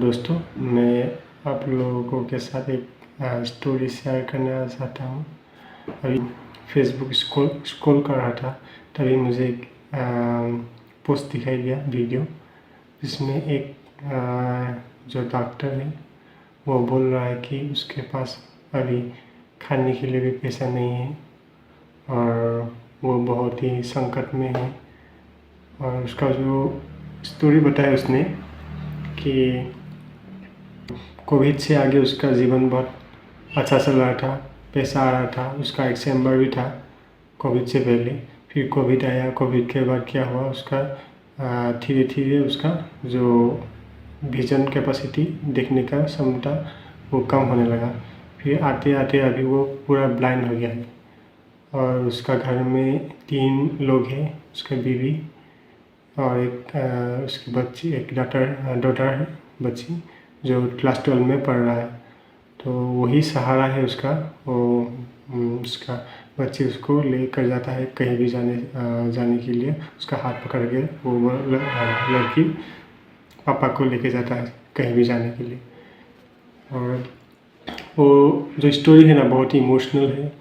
दोस्तों, मैं आप लोगों के साथ एक स्टोरी शेयर करना चाहता हूँ। अभी फेसबुक स्क्रॉल कर रहा था, तभी मुझे एक पोस्ट दिखाई दिया वीडियो, जिसमें एक जो डॉक्टर है वो बोल रहा है कि उसके पास अभी खाने के लिए भी पैसा नहीं है और वो बहुत ही संकट में है। और उसका जो स्टोरी बताया उसने कि कोविड से आगे उसका जीवन बहुत अच्छा चल रहा था, पैसा आ रहा था, उसका एक चैम्बर भी था कोविड से पहले। फिर कोविड आया, कोविड के बाद क्या हुआ, उसका धीरे धीरे उसका जो विजन कैपेसिटी, देखने का क्षमता, वो कम होने लगा। फिर आते आते अभी वो पूरा ब्लाइंड हो गया है और उसका घर में 3 लोग हैं, उसका बीवी और एक उसकी बच्ची, एक डॉटर है बच्ची जो क्लास 12 में पढ़ रहा है। तो वही सहारा है उसका। वो उसका बच्ची उसको लेकर जाता है कहीं भी जाने के लिए, उसका हाथ पकड़ के वो लड़की पापा को लेके जाता है कहीं भी जाने के लिए। और वो जो स्टोरी है ना, बहुत ही इमोशनल है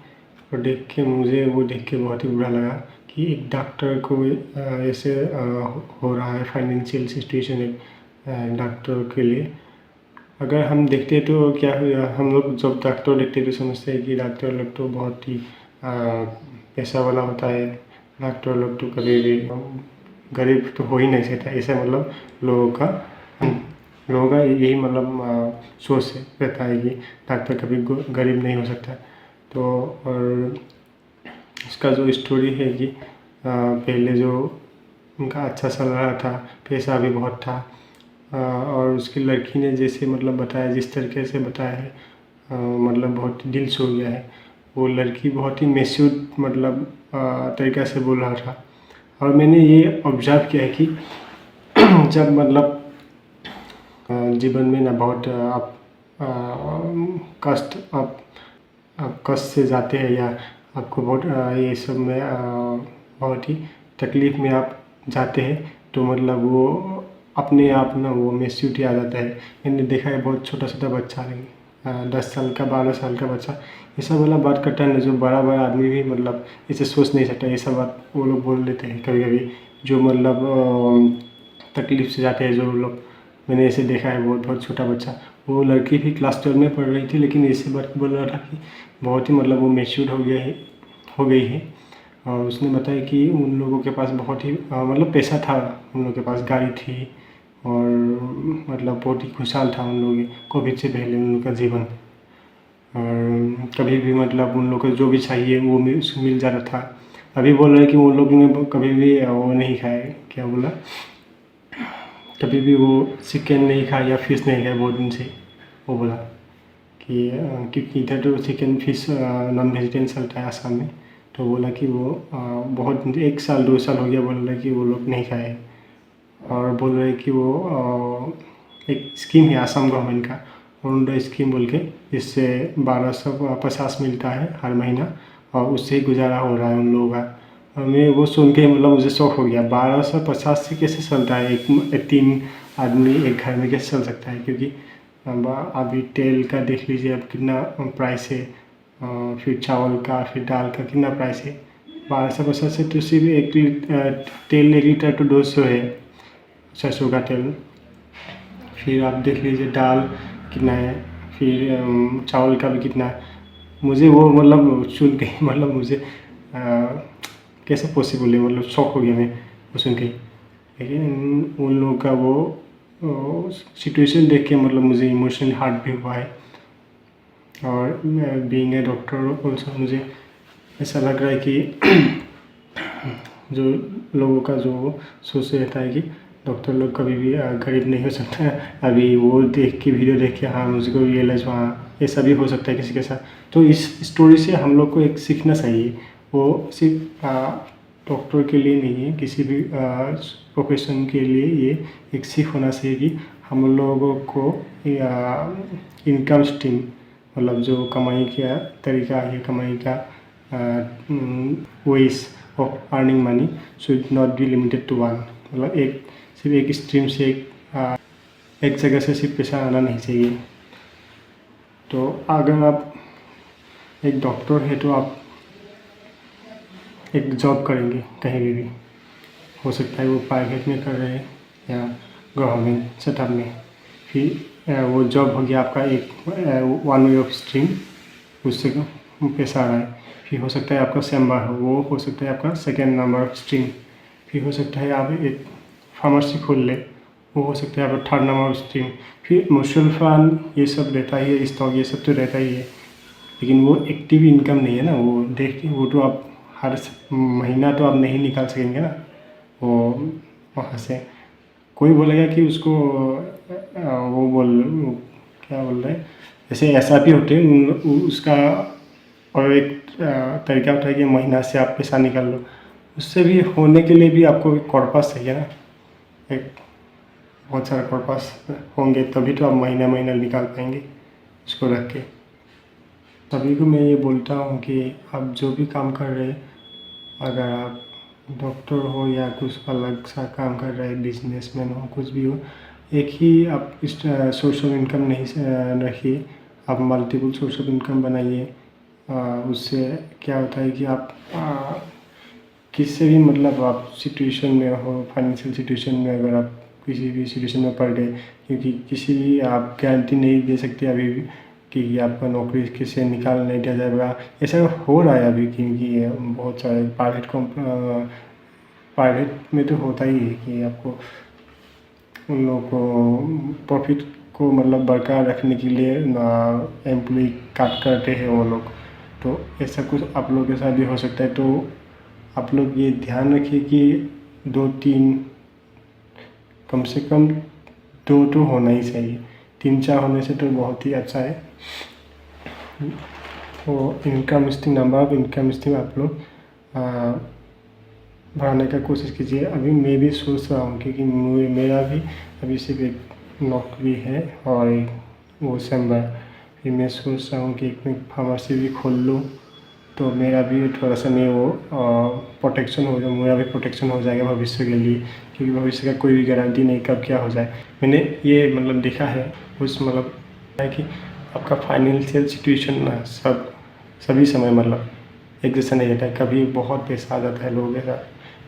और मुझे वो देख के बहुत ही बुरा लगा कि एक डॉक्टर को ऐसे हो रहा है। फाइनेंशियल सिचुएशन है डॉक्टर के लिए। अगर हम देखते तो क्या हम लोग जब डॉक्टर देखते तो समझते हैं कि डॉक्टर लोग तो बहुत ही पैसा वाला होता है, डॉक्टर लोग तो कभी भी गरीब तो हो ही नहीं सकता। ऐसा मतलब लोगों का यही मतलब सोच से रहता है कि डॉक्टर कभी गरीब नहीं हो सकता। तो और इसका जो स्टोरी है कि पहले जो उनका अच्छा चल रहा था, पैसा भी बहुत था, और उसकी लड़की ने जैसे मतलब बताया, जिस तरीके से बताया है, मतलब बहुत दिल छू गया है। वो लड़की बहुत ही मैच्योर मतलब तरीक़ा से बोल रहा था। और मैंने ये ऑब्ज़र्व किया है कि जब मतलब जीवन में ना बहुत आप कष्ट से जाते हैं या आपको बहुत ये सब में बहुत ही तकलीफ़ में आप जाते हैं, तो मतलब वो अपने आप ना वो मैच्योरिटी आ जाता है। मैंने देखा है बहुत छोटा बच्चा नहीं, 10 साल का 12 साल का बच्चा ये सब वाला बात करता है ना, जो बड़ा आदमी भी मतलब इसे सोच नहीं सकता। ये सब बात वो लोग बोल लेते हैं कभी कभी, जो मतलब तकलीफ़ से जाते हैं जो लोग। मैंने ऐसे देखा है बहुत छोटा बच्चा। वो लड़की भी क्लास 12 में पढ़ रही थी, लेकिन ऐसे बात बोल रहा था कि बहुत ही मतलब वो मैच्योर हो गई है। और उसने बताया कि उन लोगों के पास बहुत ही मतलब पैसा था, उन लोगों के पास गाड़ी थी और मतलब बहुत ही खुशहाल था उन लोग कोविड से पहले उन लोग का जीवन। और कभी भी मतलब उन लोग को जो भी चाहिए वो मिल जाता था। अभी बोल रहे हैं कि उन लोग ने कभी भी वो नहीं खाए, क्या बोला, कभी भी वो चिकन नहीं खाया या फिश नहीं खाया बहुत दिन से। वो बोला कि क्योंकि इधर तो चिकन फिश नॉन वेजिटेरियन चलता है आसाम में। तो बोला कि वो बहुत 1 साल 2 साल हो गया, बोल रहे कि वो लोग नहीं खाए। और बोल रहे कि वो एक स्कीम है आसाम गवर्नमेंट का, अरुणोदय स्कीम बोल के, जिससे 1250 मिलता है हर महीना, और उससे ही गुजारा हो रहा है उन लोगों का। और मैं वो सुन के मतलब मुझे शौक हो गया। 1250 से कैसे चलता है, एक 3 आदमी एक घर में कैसे चल सकता है? क्योंकि अभी तेल का देख लीजिए अब कितना प्राइस है, फिर चावल का, फिर दाल का कितना प्राइस है। 1250 से तो सिर्फ तेल 1 लीटर तो 200 है, सरसों का तेल। फिर आप देख लीजिए दाल कितना है, फिर चावल का भी कितना है। मुझे वो मतलब सुन के मतलब मुझे कैसे पॉसिबल है, मतलब शौक हो गया मैं वो सुन के। लेकिन उन लोगों का वो सिचुएशन देख के मतलब मुझे इमोशनली हार्ट भी हुआ है। और बीइंग ए डॉक्टर ऑल्सो मुझे ऐसा लग रहा है कि जो लोगों का जो सोच रहता है कि डॉक्टर लोग कभी भी गरीब नहीं हो सकता है। अभी वो देख के वीडियो देख के हाँ मुझको रियलाइज हुआ ऐसा भी हो सकता है किसी के साथ। तो इस स्टोरी से हम लोग को एक सीखना चाहिए। वो सिर्फ डॉक्टर के लिए नहीं है, किसी भी प्रोफेशन के लिए ये एक सीख होना चाहिए कि हम लोगों को इनकम स्ट्रीम, मतलब जो कमाई का तरीका है, कमाई का ways of earning money should not be limited to one. मतलब सिर्फ एक स्ट्रीम से एक जगह से सिर्फ पैसा आना नहीं चाहिए। तो अगर आप एक डॉक्टर है तो आप एक जॉब करेंगे कहीं भी, हो सकता है वो प्राइवेट में कर रहे हैं या गवर्नमेंट सेटअप में। फिर वो जॉब हो गया आपका एक वन वे ऑफ स्ट्रीम, उससे पैसा आ रहा है। फिर हो सकता है आपका चैम्बर वो हो सकता है आपका सेकेंड नंबर ऑफ स्ट्रीम। फिर हो सकता है आप एक फार्मेसी खोल ले, वो हो सकता है आपका थर्ड नंबर ऑफ स्ट्रीम। फिर म्यूचुअल फंड ये सब रहता ही है, स्टॉक ये सब तो रहता ही है, लेकिन वो एक्टिव इनकम नहीं है ना। वो देखिए वो तो आप हर महीना तो आप नहीं निकाल सकेंगे ना वो वहाँ से। कोई बोलेगा कि उसको क्या बोल रहे हैं, जैसे SIP होते हैं उसका, और एक तरीका होता है कि महीना से आप पैसा निकाल लो। उससे भी होने के लिए भी आपको एक कॉर्पस चाहिए ना, एक बहुत सारे कॉर्पस होंगे तभी तो आप महीना महीना निकाल पाएंगे उसको रख के। सभी को मैं ये बोलता हूँ कि आप जो भी काम कर रहे हैं, अगर आप डॉक्टर हो या कुछ अलग सा काम कर रहे हैं, बिजनेसमैन हो, कुछ भी हो, एक ही आप सोर्स ऑफ इनकम नहीं रखिए, आप मल्टीपल सोर्स ऑफ इनकम बनाइए। उससे क्या होता है कि आप किसी भी मतलब आप सिचुएशन में हो, फाइनेंशियल सिचुएशन में अगर आप किसी भी सिचुएशन में पड़ गए, क्योंकि किसी भी आप गारंटी नहीं दे सकते अभी भी कि आपका नौकरी किसे निकाल नहीं दिया जाएगा। ऐसा हो रहा है अभी, क्योंकि बहुत सारे प्राइवेट में तो होता ही है कि आपको उन लोगों को प्रॉफिट को मतलब बरकरार रखने के लिए एम्प्लॉय काट करते हैं वो लोग। तो ऐसा कुछ आप लोगों के साथ भी हो सकता है। तो आप लोग ये ध्यान रखिए कि 2-3 कम से कम 2 तो होना ही चाहिए, 3-4 होने से तो बहुत ही अच्छा है। वो income stream, number of income stream आप लोग बढ़ाने का कोशिश कीजिए। अभी मैं भी सोच रहा हूँ क्योंकि मेरा भी अभी सिर्फ एक नौकरी है और वो चैम्बर। फिर मैं सोच रहा हूँ कि एक मैं फार्मेसी भी खोल लूँ, तो मेरा भी थोड़ा सा मैं वो प्रोटेक्शन हो जाए, मेरा भी प्रोटेक्शन हो जाएगा भविष्य के लिए, क्योंकि भविष्य का कोई भी गारंटी नहीं कब क्या हो जाए। मैंने ये मतलब देखा है उस मतलब है कि आपका फाइनेंशियल सिचुएशन ना सभी समय मतलब एक जैसा नहीं रहता है। कभी बहुत पैसा आ जाता है लोगों के साथ,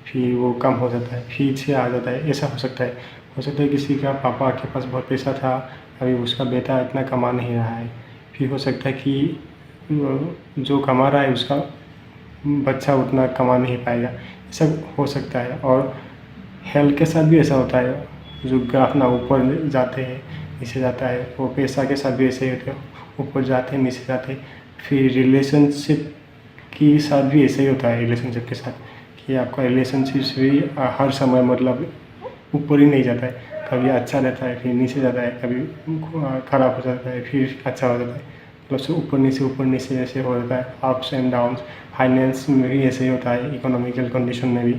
फिर वो कम हो जाता है, फिर से आ जाता है। ऐसा हो सकता है किसी का पापा के पास बहुत पैसा था, अभी उसका बेटा इतना कमा नहीं रहा है। फिर हो सकता है कि जो कमा रहा है उसका बच्चा उतना कमा नहीं पाएगा, ऐसा हो सकता है। और हेल्थ के साथ भी ऐसा होता है, जो ग्राफ ना ऊपर जाते हैं नीचे जाता है, वो पैसा के साथ भी ऐसे ही होते हैं, ऊपर जाते हैं नीचे जाते हैं। फिर रिलेशनशिप के साथ भी ऐसे ही होता है, रिलेशनशिप के साथ कि आपका रिलेशनशिप भी हर समय मतलब ऊपर ही नहीं जाता है, कभी अच्छा रहता है फिर नीचे जाता है, कभी ख़राब हो जाता है फिर अच्छा हो जाता है, मतलब से ऊपर नीचे ऐसे हो जाता है, अप्स एंड डाउन्स। फाइनेंस में भी ऐसे ही होता है, इकोनॉमिकल कंडीशन में भी,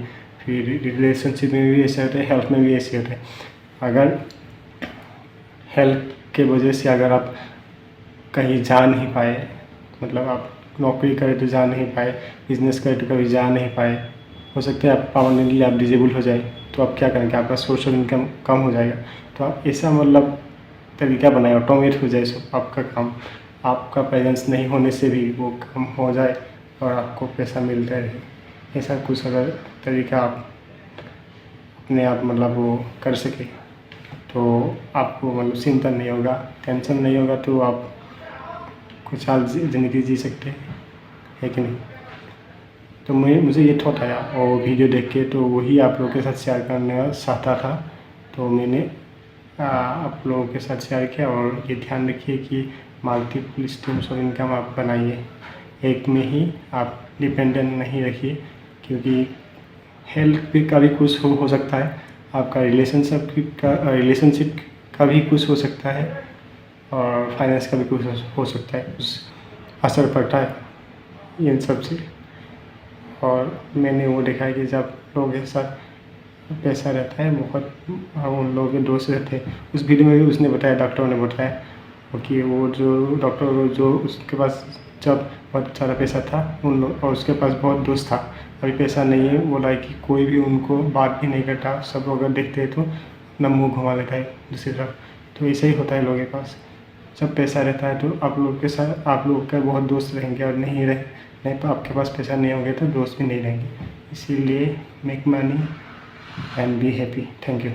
फिर रिलेशनशिप में भी ऐसे होता है, हेल्थ में भी ऐसे होता है। अगर हेल्थ के वजह से अगर आप कहीं जा नहीं पाए, मतलब आप नौकरी करें तो जा नहीं पाए, बिजनेस करें तो कभी जा नहीं पाए, हो सकता है आप परमानेंटली आप डिजेबल हो जाए, तो आप क्या करेंगे, आपका सोर्स ऑफ इनकम कम हो जाएगा। तो आप ऐसा मतलब तरीका बनाए, ऑटोमेट हो जाए सब आपका काम, आपका प्रेजेंस नहीं होने से भी वो काम हो जाए और आपको पैसा मिलता रहे। ऐसा कुछ अगर तरीका आप अपने आप मतलब वो कर सके तो आपको मतलब चिंता नहीं होगा, टेंशन नहीं होगा, तो आप कुछ साल ज़िंदगी जी सकते हैं कि नहीं। तो मुझे ये थॉट आया और वीडियो देख के, तो वही आप लोगों के साथ शेयर करना चाहता था, तो मैंने आप लोगों के साथ शेयर किया। और ये ध्यान रखिए कि मल्टीपल स्ट्रीम्स ऑफ इनकम आप बनाइए, एक में ही आप डिपेंडेंट नहीं रखिए, क्योंकि हेल्थ पे का भी कुछ हो सकता है, आपका रिलेशनशिप का भी कुछ हो सकता है, और फाइनेंस का भी कुछ हो सकता है, कुछ असर पड़ता है इन सब से। और मैंने वो देखा है कि जब लोगों के साथ पैसा रहता है बहुत, उन लोगों के दोस्त रहते हैं। उस वीडियो में भी उसने बताया, डॉक्टर ने बताया कि वो जो डॉक्टर जो उसके पास जब बहुत सारा पैसा था उन लोग, और उसके पास बहुत दोस्त था, अभी पैसा नहीं है, बोला है कि कोई भी उनको बात भी नहीं करता, सब लोग अगर देखते हैं तो अपना मुँह घुमा लेता है दूसरी तरफ। तो ऐसे ही होता है लोगों के पास। जब पैसा रहता है तो आप लोग के साथ आप लोग के बहुत दोस्त रहेंगे, और नहीं तो आपके पास पैसा नहीं होंगे तो दोस्त भी नहीं रहेंगे। इसीलिए make money and be happy. Thank you.